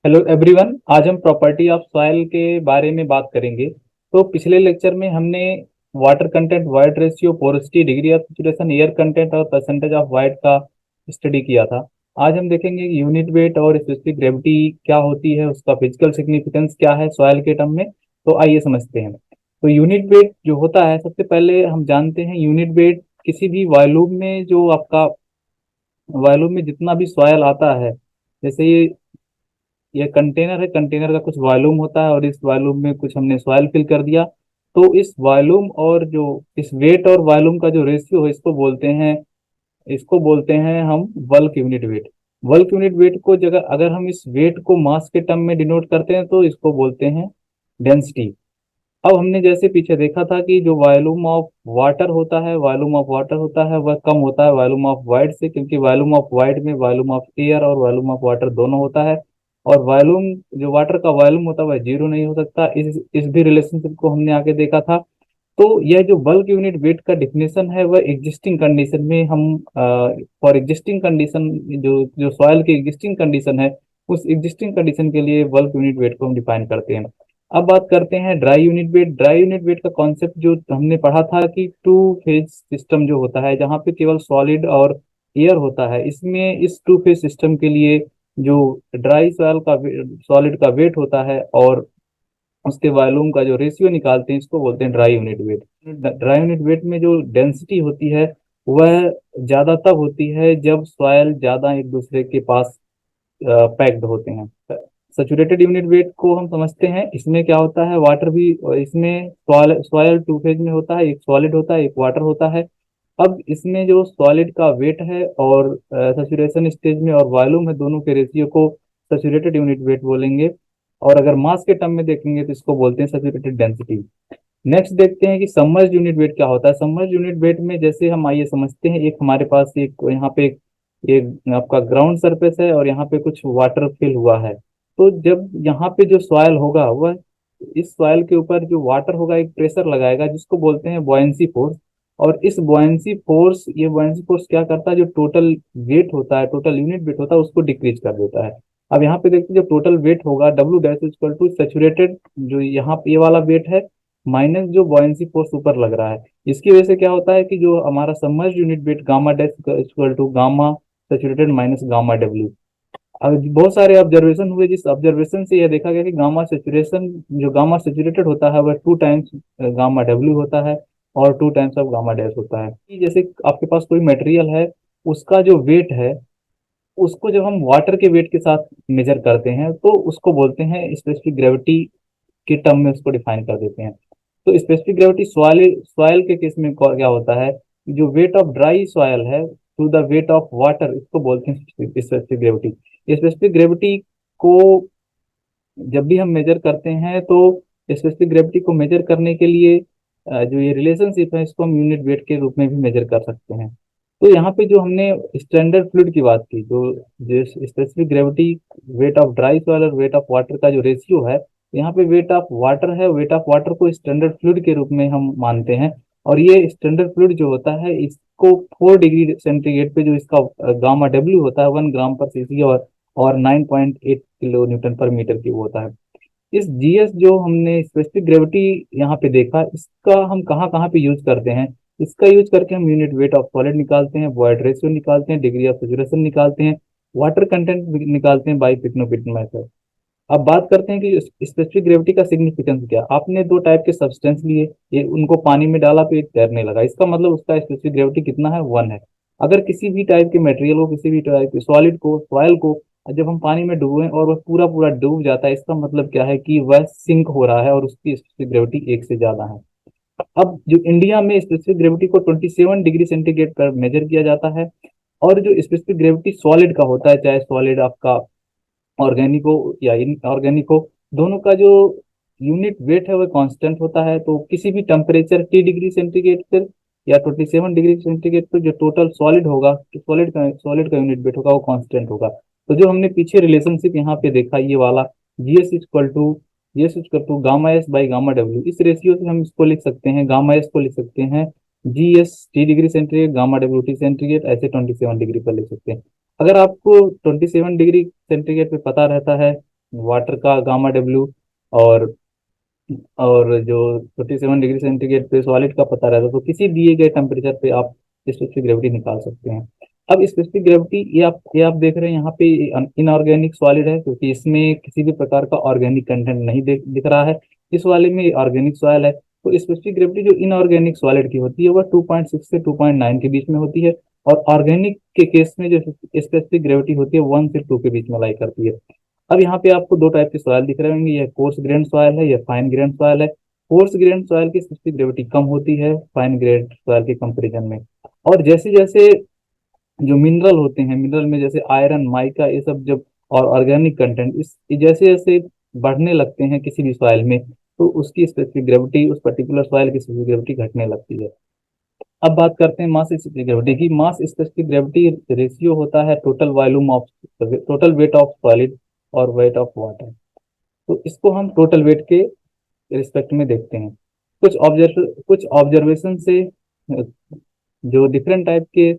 Hello everyone, आज हम property of soil के बारे में बात करेंगे। तो पिछले लेक्चर में हमने water content, void ratio, porosity, degree of saturation, air content और परसेंटेज ऑफ वाइड का स्टडी किया था। आज हम देखेंगे कि यूनिट वेट और स्पेसिफिक ग्रेविटी क्या होती है, उसका फिजिकल सिग्निफिकेंस क्या है सॉइल के टर्म में। तो आइए समझते हैं। तो यूनिट वेट जो होता है, सबसे पहले हम जानते हैं यूनिट वेट किसी भी वॉल्यूम में, जो आपका वॉल्यूम में जितना भी सॉइल आता है, जैसे ये कंटेनर है, कंटेनर का कुछ वॉल्यूम होता है और इस वॉल्यूम में कुछ हमने सॉइल फिल कर दिया। तो इस वॉल्यूम और जो इस वेट और वॉल्यूम का जो रेशियो है, इसको बोलते हैं हम bulk unit weight. Bulk unit weight को जगह अगर हम इस वेट को मास के टर्म में डिनोट करते हैं तो इसको बोलते हैं डेंसिटी। अब हमने जैसे पीछे देखा था कि जो वॉल्यूम ऑफ वाटर होता है वह कम होता है वॉल्यूम ऑफ वाइड से, क्योंकि वॉल्यूम ऑफ वाइड में वॉल्यूम ऑफ एयर और वॉल्यूम ऑफ वाटर दोनों होता है। और वॉल्यूम, जो वाटर का वॉल्यूम होता है वह जीरो नहीं हो सकता। इस भी रिलेशनशिप को हमने आगे देखा था। तो यह जो बल्क यूनिट वेट का डिफिनेशन है वह एग्जिस्टिंग कंडीशन में हम, फॉर एग्जिस्टिंग कंडीशन, जो जो सॉइल की एग्जिस्टिंग कंडीशन है, उस एग्जिस्टिंग कंडीशन के लिए बल्क यूनिट वेट को हम डिफाइन करते हैं। अब बात करते हैं dry unit weight. Dry unit weight का कॉन्सेप्ट जो हमने पढ़ा था कि टू फेज सिस्टम जो होता है, जहाँ पे केवल सॉलिड और एयर होता है, इसमें इस टू फेज सिस्टम के लिए जो ड्राई सॉइल का सॉलिड का वेट होता है और उसके वॉल्यूम का जो रेशियो निकालते हैं, इसको बोलते हैं dry unit weight. Dry unit weight में जो डेंसिटी होती है वह ज्यादा तब होती है जब सॉइल ज्यादा एक दूसरे के पास पैक्ड होते हैं। सैचुरेटेड यूनिट वेट को हम समझते हैं, इसमें क्या होता है, वाटर भी इसमें सॉइल टू फेज में होता है, एक सॉलिड होता है एक वाटर होता है। अब इसमें जो सॉलिड का वेट है और सैचुरेशन स्टेज में और वॉल्यूम है, दोनों के रेशियो को सैचुरेटेड यूनिट वेट बोलेंगे। और अगर मास के टर्म में देखेंगे तो इसको बोलते हैं सैचुरेटेड डेंसिटी। नेक्स्ट देखते हैं कि सबमर्ज्ड यूनिट वेट क्या होता है। सबमर्ज्ड यूनिट वेट में जैसे हम आइए समझते हैं, एक हमारे पास एक यहाँ पे एक आपका ग्राउंड सरफेस है और यहाँ पे कुछ वाटर फिल हुआ है। तो जब यहाँ पे जो सॉइल होगा वह, इस सॉइल के ऊपर जो वाटर होगा एक प्रेशर लगाएगा जिसको बोलते हैं बॉयंसी फोर्स। और इस बॉयंसी फोर्स क्या करता है, जो टोटल वेट होता है, टोटल यूनिट वेट होता है, उसको डिक्रीज कर देता है। अब यहाँ पे देखते हैं जो टोटल वेट होगा डब्ल्यू डैश इक्वल टू सेचुरेटेड, जो यहाँ पे ये वाला वेट है, माइनस जो बॉयंसी फोर्स ऊपर लग रहा है। इसकी वजह से क्या होता है कि जो हमारा submerged unit weight gamma dash equal to gamma saturated minus gamma डब्ल्यू। अब बहुत सारे ऑब्जर्वेशन हुए, जिस ऑब्जर्वेशन से यह देखा गया कि गामा सेचुरेटेड होता है वह 2 टाइम्स गामा डब्ल्यू होता है और 2 टाइम्स ऑफ गामा डैश होता है। कि जैसे आपके पास कोई मटेरियल है, उसका जो वेट है, उसको जब हम वाटर के वेट के साथ मेजर करते हैं तो उसको बोलते हैं स्पेसिफिक ग्रेविटी के टर्म में उसको डिफाइन कर देते हैं। तो स्पेसिफिक ग्रेविटी सॉइल सॉइल के केस में क्या होता है, जो वेट ऑफ ड्राई सॉइल है to the weight of water, इसको बोलते हैं स्पेसिफिक ग्रेविटी। स्पेसिफिक ग्रेविटी को जब भी हम मेजर करते हैं तो स्पेसिफिक ग्रेविटी को मेजर करने के लिए जो ये रिलेशनशिप है, इसको हम यूनिट वेट के रूप में भी मेजर कर सकते हैं। तो यहाँ पे जो हमने स्टैंडर्ड फ्लूइड की बात की, जो जो specific gravity wait of dry soil और वेट ऑफ वाटर का जो रेशियो है, यहाँ पे वेट ऑफ वाटर है, वेट ऑफ वाटर को स्टैंडर्ड फ्लूइड के रूप में हम मानते हैं। और ये स्टैंडर्ड फ्लूइड जो होता है, इसको 4 डिग्री सेंटीग्रेड पे जो इसका गामा डब्ल्यू होता है 1 ग्राम पर सीसी और 9.8 किलो न्यूटन पर मीटर क्यूब होता है। इस जीएस जो हमने स्पेसिफिक ग्रेविटी यहाँ पे देखा, इसका हम कहाँ कहाँ पे यूज करते हैं, इसका यूज करके हम यूनिट वेट ऑफ सॉलिड निकालते हैं, वॉइड रेशियो निकालते हैं, डिग्री ऑफ सेचुरेशन निकालते हैं, वाटर कंटेंट निकालते हैं बाई पिग्नोबिट मेथड। अब बात करते हैं कि स्पेसिफिक ग्रेविटी का सिग्निफिकेंस क्या। आपने 2 टाइप के सब्सटेंस लिए, ये उनको पानी में डाला तो ये तैरने लगा, इसका मतलब उसका स्पेसिफिक ग्रेविटी कितना है, 1 है। अगर किसी भी टाइप के मटेरियल को, किसी भी टाइप के सॉलिड को, सॉइल को जब हम पानी में डुबोएं और वह पूरा पूरा डूब जाता है, इसका मतलब क्या है कि वह सिंक हो रहा है और उसकी स्पेसिफिक ग्रेविटी 1 से ज्यादा है। अब जो इंडिया में स्पेसिफिक ग्रेविटी को 27 डिग्री सेंटीग्रेड पर मेजर किया जाता है। और जो स्पेसिफिक ग्रेविटी सॉलिड का होता है, चाहे सॉलिड आपका ऑर्गेनिक हो या इनऑर्गेनिक हो, दोनों का जो यूनिट वेट है वह कांस्टेंट होता है। तो किसी भी टेम्परेचर T डिग्री सेंटीग्रेड पर या 27 डिग्री सेंटीग्रेड पर जो टोटल सॉलिड होगा, सॉलिड का यूनिट वेट होगा, वो कांस्टेंट होगा। तो जो हमने पीछे रिलेशनशिप यहाँ पे देखा, ये वाला G s equal to gamma s by gamma डब्ल्यू, इस रेशियो से हम इसको लिख सकते हैं, गामा एस को लिख सकते हैं G S T degree centigrade, gamma W T centigrade, ऐसे 27 डिग्री पर लिख सकते हैं। अगर आपको 27 डिग्री सेंटीग्रेड पे पता रहता है वाटर का गामा डब्ल्यू और जो 47 डिग्री सेंटीग्रेड पे सॉलिड का पता रहता है, तो किसी दिए गए टेम्परेचर पे आप स्पेसिफिक ग्रेविटी निकाल सकते हैं। अब स्पेसिफिक ग्रेविटी ये आप देख रहे हैं यहाँ पे इनऑर्गेनिक सॉलिड है, क्योंकि इसमें किसी भी प्रकार का ऑर्गेनिक कंटेंट नहीं दिख रहा है। इस वाले में ऑर्गेनिक सॉइल है, तो स्पेसिफिक ग्रेविटी जो इनऑर्गेनिक सॉलिड की होती है वह 2.6 से 2.9 के बीच में होती है, और ऑर्गेनिक के केस में जो स्पेसिफिक ग्रेविटी होती है 1 से 2 के बीच में लाई करती है। अब यहाँ पे आपको दो टाइप के सॉइल दिख रहे होंगे, यह कोर्स ग्रेन सॉइल है, यह फाइन ग्रेन सॉइल है। कोर्स ग्रेन सॉइल की स्पेसिफिक ग्रेविटी कम होती है फाइन ग्रेन सॉइल के कंपेरिजन में। और जैसे जैसे जो मिनरल होते हैं, मिनरल में जैसे आयरन, माइका, ये सब जब और ऑर्गेनिक कंटेंट इस जैसे जैसे बढ़ने लगते हैं किसी भी सॉइल में, तो उसकी स्पेसिफिक ग्रेविटी, उस पर्टिकुलर सॉइल की स्पेसिफिक ग्रेविटी घटने लगती है। अब बात करते हैं मास स्पेसिफिक ग्रेविटी की। मास स्पेसिफिक ग्रेविटी रेशियो होता है टोटल वेट ऑफ सॉलिड और वेट ऑफ वाटर। तो इसको हम टोटल वेट के रिस्पेक्ट में देखते हैं। कुछ ऑब्जर्वेशन से जो डिफरेंट टाइप के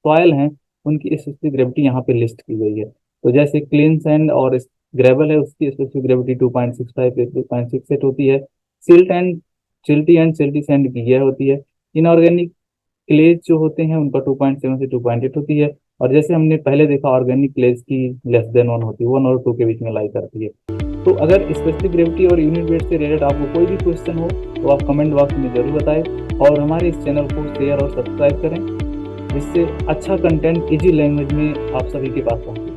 सॉयल हैं उनकी स्पेसिफिक ग्रेविटी यहाँ पे लिस्ट की गई है। तो जैसे क्लीन सैंड और ग्रेवल है, उसकी स्पेसिफिक ग्रेविटी 2.65 से 2.68 होती है। Silt and silty and silty sand की यह होती है। इनऑर्गेनिक क्लेज जो होते हैं उनका 2.7 से 2.8 होती है। और जैसे हमने पहले देखा, ऑर्गेनिक क्लेज की लेस देन 1 होती है, 1 और 2 के बीच में लाई करती है। तो अगर स्पेसिफिक ग्रेविटी और यूनिट वेट से रिलेटेड आपको कोई भी क्वेश्चन हो तो आप कमेंट बॉक्स में जरूर बताएं, और हमारे इस चैनल को शेयर और सब्सक्राइब करें, जिससे अच्छा कंटेंट इजी लैंग्वेज में आप सभी के पास पहुंचे।